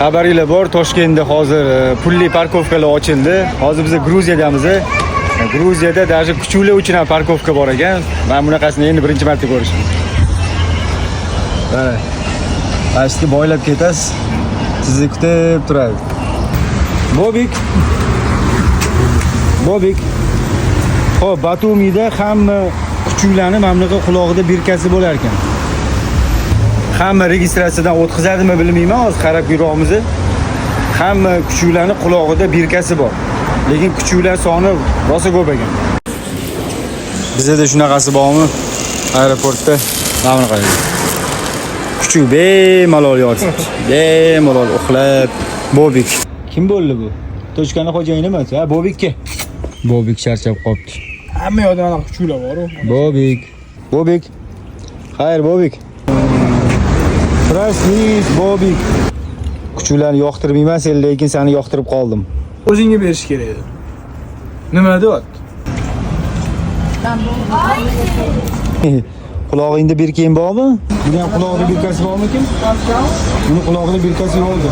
Xabaringlar bor, Toshkentda hozir pulli parkovkalar ochildi. Hozir biz Gruziyadamiz. Gruziyada даже kuchuklar uchun ham parkovka bor ekan. Men bunaqasini endi birinchi marta ko'rishim. Mana. Pastga boylab ketasiz. Sizni kutib turadi. Bobik. Bobik. Xo'p, Batumida hamma kuchuklarni mana bunaqa qulog'ida birkasi bo'lar ekan. Hamma registratsiyadan o'tkazadimi bilmayman, hozir qarab yuramiz. Hamma kuchuklarning qulog'ida birkasi bor. Lekin kuchuklar soni rosa ko'p ekan. Bizda shunaqasi bormi? Aeroportda mana qarang. Kuchuk bemalol yotibdi. Bemalol uxlab. Bobik. Kim bo'ldi bu? Toshkani xo'jayini emas, ha, Bobikka. Bobik charchab qopti. Hamma yoqda ana kuchuklar bor-ku. Bobik. Bobik. Xayr, Bobik. Prasnis, Bobik. Kuchuklarni yoqtirmayman, sen lekin seni yoqtirib qoldim. O'zingga berish kerak edi. Nima deyapti? Qulog'ingda bir kiyim bormi? Buni ham qulog'ida birkasi bormikin? Buni qulog'ida birkasi yo'qdi.